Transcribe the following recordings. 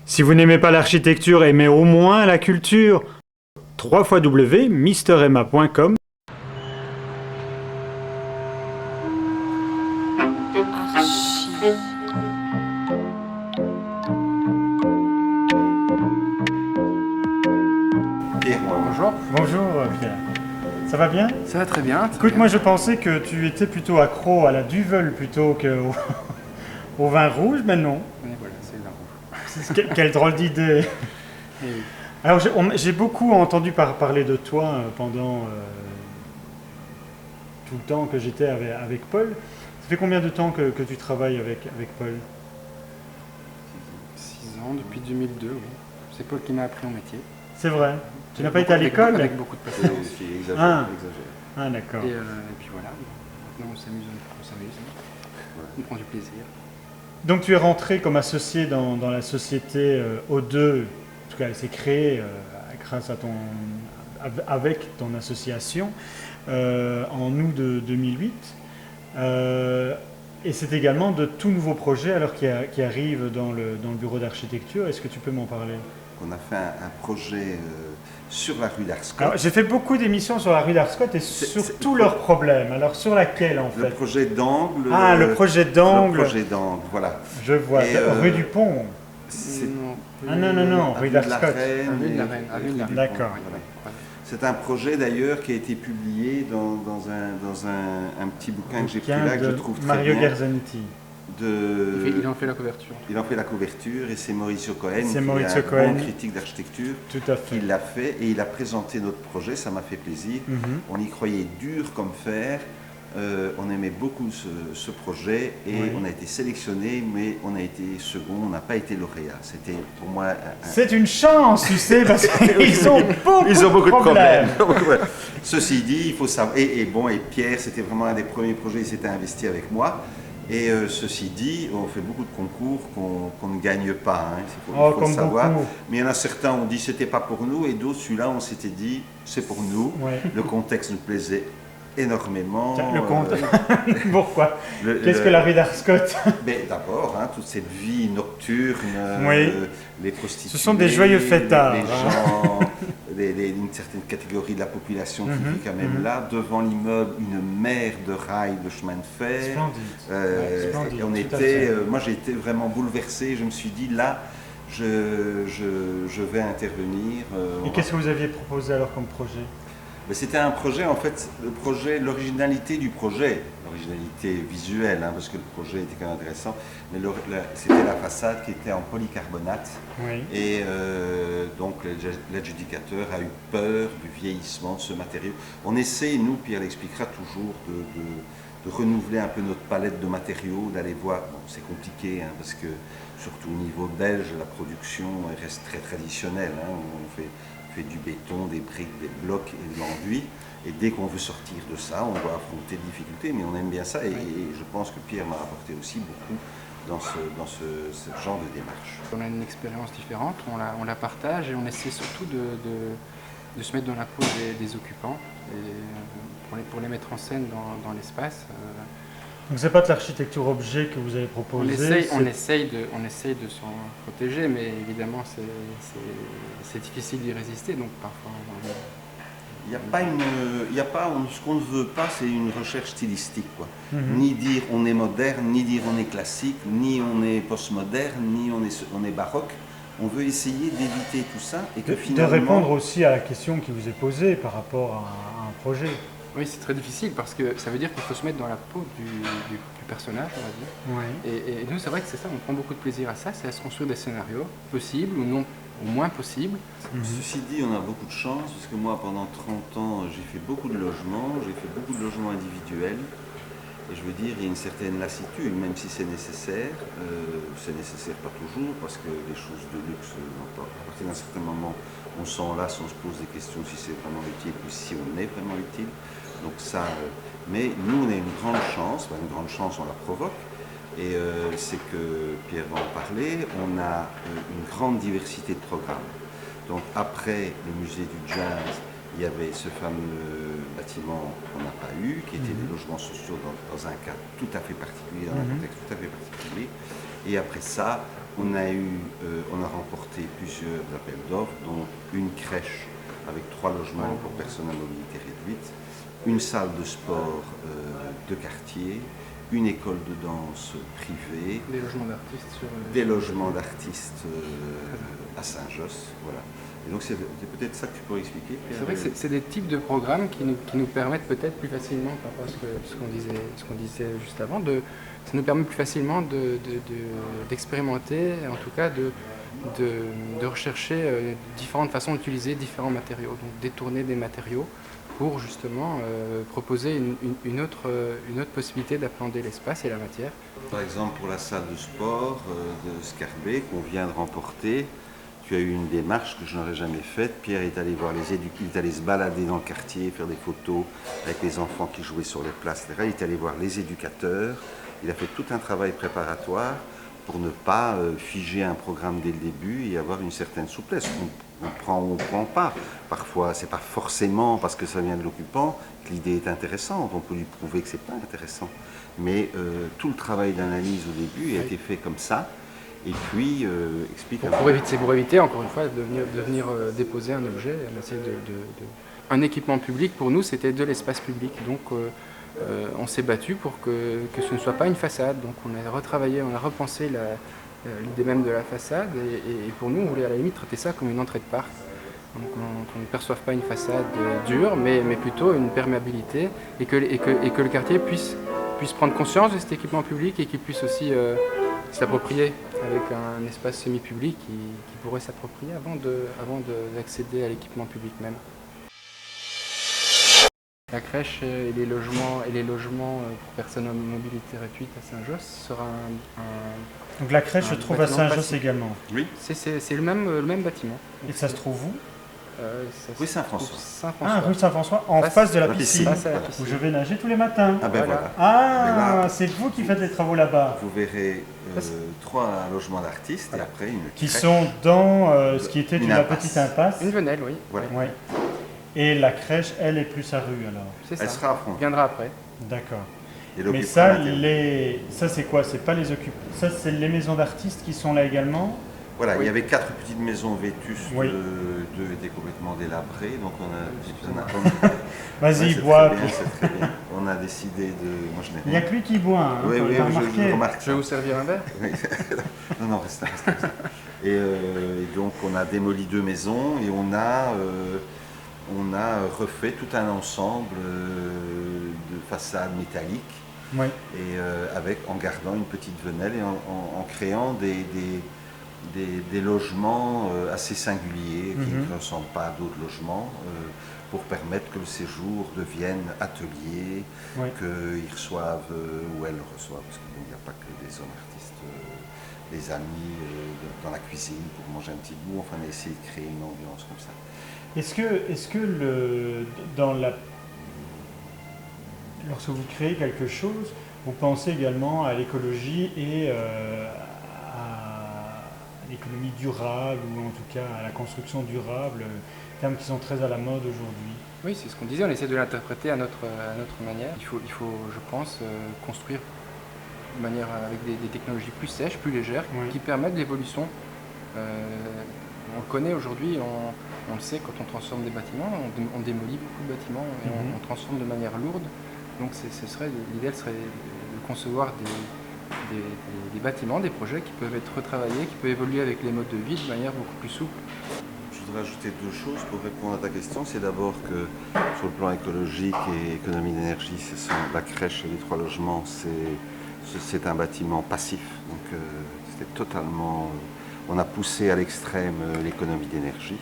Si vous n'aimez pas l'architecture, aimez au moins la culture. www.misteremma.com. Pierre, bonjour. Bonjour Pierre. Ça va bien? Ça va très bien. Écoute, moi je pensais que tu étais plutôt accro à la Duvel plutôt qu'au au vin rouge, mais non. Et voilà, c'est le vin rouge. Quelle drôle d'idée. Et oui. Alors j'ai beaucoup entendu parler de toi pendant tout le temps que j'étais avec Paul. Ça fait combien de temps que tu travailles avec Paul? 6 ans, depuis 2002, oui. C'est Paul qui m'a appris mon métier. C'est vrai. Tu n'as pas été à l'école? Avec beaucoup de patience. Ah d'accord. Et puis voilà, maintenant on s'amuse, on prend du plaisir. Donc tu es rentré comme associé dans la société O2, en tout cas elle s'est créée grâce à avec ton association en août de 2008. Et c'est également de tout nouveaux projets alors qui arrivent dans le bureau d'architecture. Est-ce que tu peux m'en parler? On a fait un projet sur la rue d'Arscott. Alors, j'ai fait beaucoup d'émissions sur la rue d'Arscott et sur tous leurs problèmes. Alors sur laquelle en fait? Le projet d'angle. Ah, le projet d'angle. Le projet d'angle, voilà. Je vois. Rue du Pont. Non, rue d'Arscott. Rue de la Reine. D'accord. Voilà. C'est un projet d'ailleurs qui a été publié dans un petit bouquin que j'ai pris là, que je trouve très Mario bien. Gherzaniti. Il en fait la couverture. Il en fait la couverture et c'est Maurizio Cohen, C'est qui Maurizio est un Cohen. grand critique d'architecture, Tout à fait. qui l'a fait et il a présenté notre projet, ça m'a fait plaisir. On y croyait dur comme fer, on aimait beaucoup ce projet et Oui. on a été sélectionné, mais on a été second, on n'a pas été lauréat. C'était pour moi C'est une chance, tu sais, parce qu'ils ont beaucoup, beaucoup de problèmes. problèmes. Ceci dit, il faut savoir. Et Pierre, c'était vraiment un des premiers projets, il s'était investi avec moi. Et ceci dit, on fait beaucoup de concours qu'on ne gagne pas, hein, il faut le savoir. Beaucoup. Mais il y en a certains, on dit c'était pas pour nous, et d'autres, celui-là, on s'était dit c'est pour nous. Ouais. Le contexte nous plaisait énormément. Tiens, le compte. Pourquoi? Qu'est-ce que la rue d'Arscott? Mais d'abord, hein, toute cette vie nocturne, Oui. les prostituées. Ce sont des joyeux fêtards. Les gens, une certaine catégorie de la population qui vit quand même là, devant l'immeuble, une mer de rails de chemin de fer. Splendide. Splendide, Et on tout à était, fait. moi j'ai été vraiment bouleversé, je me suis dit là, je vais intervenir. Et qu'est-ce que vous aviez proposé alors comme projet? Mais c'était un projet, en fait, l'originalité du projet, l'originalité visuelle, hein, parce que le projet était quand même intéressant, mais c'était la façade qui était en polycarbonate. Oui. Et donc l'adjudicateur a eu peur du vieillissement de ce matériau. On essaie, nous, Pierre l'expliquera toujours, de renouveler un peu notre palette de matériaux, d'aller voir, bon c'est compliqué, hein, parce que surtout au niveau belge, la production reste très traditionnelle, hein, on fait du béton, des briques, des blocs et de l'enduit. Et dès qu'on veut sortir de ça, on doit affronter des difficultés, mais on aime bien ça. Et je pense que Pierre m'a apporté aussi beaucoup dans ce genre de démarche. On a une expérience différente, on la partage et on essaie surtout de se mettre dans la peau des occupants et pour les mettre en scène dans l'espace. Donc c'est pas de l'architecture objet que vous avez proposé? On essaye de s'en protéger, mais évidemment c'est difficile d'y résister, donc parfois Il n'y a pas ce qu'on ne veut pas, c'est une recherche stylistique, quoi. Mhm. Ni dire on est moderne, ni dire on est classique, ni on est postmoderne, ni on est baroque. On veut essayer d'éviter tout ça et que finalement... De répondre aussi à la question qui vous est posée par rapport à un projet. Oui, c'est très difficile parce que ça veut dire qu'il faut se mettre dans la peau du personnage, on va dire. Oui. Et nous, c'est vrai que c'est ça, on prend beaucoup de plaisir à ça, c'est à se construire des scénarios possibles ou non, au moins possibles. Ceci dit, on a beaucoup de chance parce que moi, pendant 30 ans, j'ai fait beaucoup de logements, j'ai fait beaucoup de logements individuels. Et je veux dire, il y a une certaine lassitude, même si c'est nécessaire pas toujours, parce que les choses de luxe, à partir d'un certain moment, on s'en lasse, on se pose des questions si c'est vraiment utile ou si on est vraiment utile. Donc ça, mais nous, on a une grande chance, on la provoque, et c'est que Pierre va en parler, on a une grande diversité de programmes. Donc après le musée du jazz, il y avait ce fameux bâtiment qu'on n'a pas eu, qui était des logements sociaux dans un cas tout à fait particulier, dans un contexte tout à fait particulier. Et après ça, On a remporté plusieurs appels d'offres, dont une crèche avec 3 logements pour personnes à mobilité réduite, une salle de sport de quartier, une école de danse privée, des logements d'artistes à Saint-Josse, voilà. Et donc c'est peut-être ça que tu pourrais expliquer. C'est vrai que c'est des types de programmes qui nous permettent peut-être plus facilement, par rapport à ce qu'on disait juste avant, ça nous permet plus facilement d'expérimenter, en tout cas de rechercher différentes façons d'utiliser différents matériaux, donc détourner des matériaux pour justement proposer une autre possibilité d'appréhender l'espace et la matière. Par exemple, pour la salle de sport de Scarbet qu'on vient de remporter, tu as eu une démarche que je n'aurais jamais faite. Pierre est allé voir il est allé se balader dans le quartier, faire des photos avec les enfants qui jouaient sur les places, etc. Il est allé voir les éducateurs. Il a fait tout un travail préparatoire pour ne pas figer un programme dès le début et avoir une certaine souplesse. On prend ou on ne prend pas. Parfois, ce n'est pas forcément parce que ça vient de l'occupant que l'idée est intéressante. On peut lui prouver que ce n'est pas intéressant. Mais tout le travail d'analyse au début a été fait comme ça. Et puis, explique pour éviter, encore une fois, de venir déposer un objet. Un équipement public, pour nous, c'était de l'espace public. Donc, on s'est battu pour que ce ne soit pas une façade. Donc, on a retravaillé, on a repensé l'idée même de la façade. Et pour nous, on voulait à la limite traiter ça comme une entrée de parc. Donc, qu'on ne perçoive pas une façade dure, mais plutôt une perméabilité. Et que le quartier puisse prendre conscience de cet équipement public et qu'il puisse aussi s'approprier avec un espace semi-public qui pourrait s'approprier avant d'accéder à l'équipement public même. La crèche et les logements pour personnes en mobilité réduite à Saint-Josse sera Donc la crèche se trouve à Saint-Josse également. Oui. C'est le même bâtiment. Et ça se trouve où? Rue Saint-François. Ah, rue Saint-François, en face de la piscine, où je vais nager tous les matins. Ah ben voilà. Ah, là, c'est vous qui faites les travaux là-bas. Vous verrez 3 logements d'artistes et après une Qui crèche. sont dans ce qui était Une la impasse. petite impasse. Une venelle, oui. Voilà. Ouais. Et la crèche, elle est plus à rue alors. C'est Elle ça. sera à fond. Viendra après. D'accord. Et Mais l'occupant ça, l'intérieur. ça c'est quoi? C'est pas les occupants. Ça, c'est les maisons d'artistes qui sont là également. Voilà, Oui. il y avait 4 petites maisons vétustes, Oui. 2 étaient complètement délabrées, donc Vas-y, c'est bois. très bien, c'est très bien. On a décidé de... Moi, je n'ai Il n'y a rien. que lui qui boit, hein, Oui, oui, t'as oui, remarqué. je remarque Je ça. vais vous servir un verre. Oui. Non, reste là. Et donc, on a démoli 2 maisons et on a refait tout un ensemble de façades métalliques. Oui. Et en gardant une petite venelle et en créant des logements assez singuliers qui ne ressemblent pas à d'autres logements pour permettre que le séjour devienne atelier, Oui. qu'ils reçoivent ou elles reçoivent, parce qu'il n'y a pas que des hommes artistes, des amis dans la cuisine pour manger un petit bout. Enfin, on a essayé de créer une ambiance comme ça. Est-ce que lorsque vous créez quelque chose, vous pensez également à l'écologie et à l'économie durable, ou en tout cas à la construction durable, termes qui sont très à la mode aujourd'hui? Oui, c'est ce qu'on disait, on essaie de l'interpréter à notre manière. Il faut, je pense, construire de manière avec des technologies plus sèches, plus légères, Oui. qui permettent l'évolution. On le connaît aujourd'hui, on le sait, quand on transforme des bâtiments, on démolit beaucoup de bâtiments et on transforme de manière lourde. Donc l'idéal serait de concevoir des bâtiments, des projets qui peuvent être retravaillés, qui peuvent évoluer avec les modes de vie de manière beaucoup plus souple. Je voudrais ajouter 2 choses pour répondre à ta question. C'est d'abord que sur le plan écologique et économie d'énergie, la crèche et les 3 logements, c'est un bâtiment passif. Donc c'était totalement... on a poussé à l'extrême l'économie d'énergie.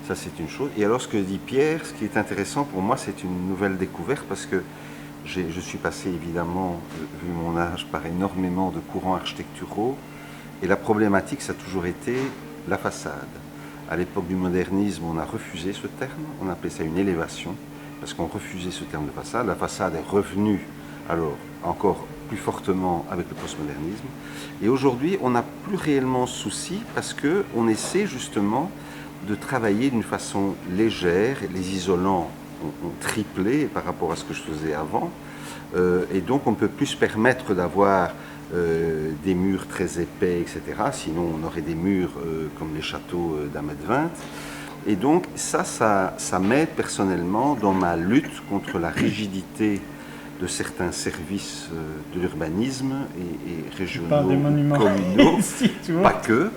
Ça, c'est une chose. Et alors, ce que dit Pierre, ce qui est intéressant pour moi, c'est une nouvelle découverte parce que je suis passé, évidemment, vu mon âge, par énormément de courants architecturaux. Et la problématique, ça a toujours été la façade. À l'époque du modernisme, on a refusé ce terme. On appelait ça une élévation parce qu'on refusait ce terme de façade. La façade est revenue, alors, encore plus fortement avec le postmodernisme. Et aujourd'hui, on n'a plus réellement ce souci parce qu'on essaie justement de travailler d'une façon légère. Les isolants ont triplé par rapport à ce que je faisais avant. Et donc, on ne peut plus se permettre d'avoir des murs très épais, etc. Sinon, on aurait des murs comme les châteaux d'1,20 m. Et donc, ça m'aide personnellement dans ma lutte contre la rigidité de certains services de l'urbanisme et régionaux, des monuments communaux. ici, tu vois. Pas que,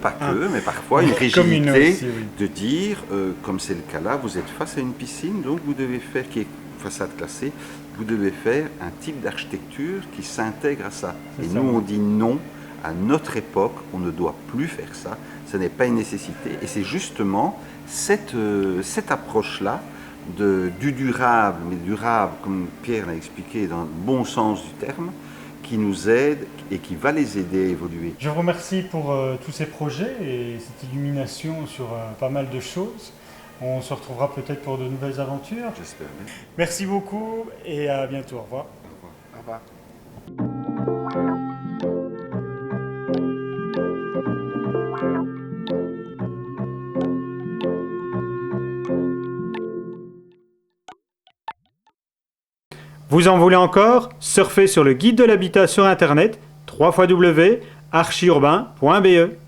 mais parfois une rigidité aussi, oui. de dire, comme c'est le cas là, vous êtes face à une piscine, donc vous devez faire, qui est façade classée, vous devez faire un type d'architecture qui s'intègre à ça. Et ça, nous, oui. on dit non, à notre époque, on ne doit plus faire ça, ce n'est pas une nécessité. Et c'est justement cette approche-là, du durable, mais durable, comme Pierre l'a expliqué, dans le bon sens du terme, qui nous aide et qui va les aider à évoluer. Je vous remercie pour tous ces projets et cette illumination sur pas mal de choses. On se retrouvera peut-être pour de nouvelles aventures. J'espère bien. Merci beaucoup et à bientôt. Au revoir. Au revoir. Au revoir. Vous en voulez encore? Surfez sur le guide de l'habitat sur internet www.archiurbain.be.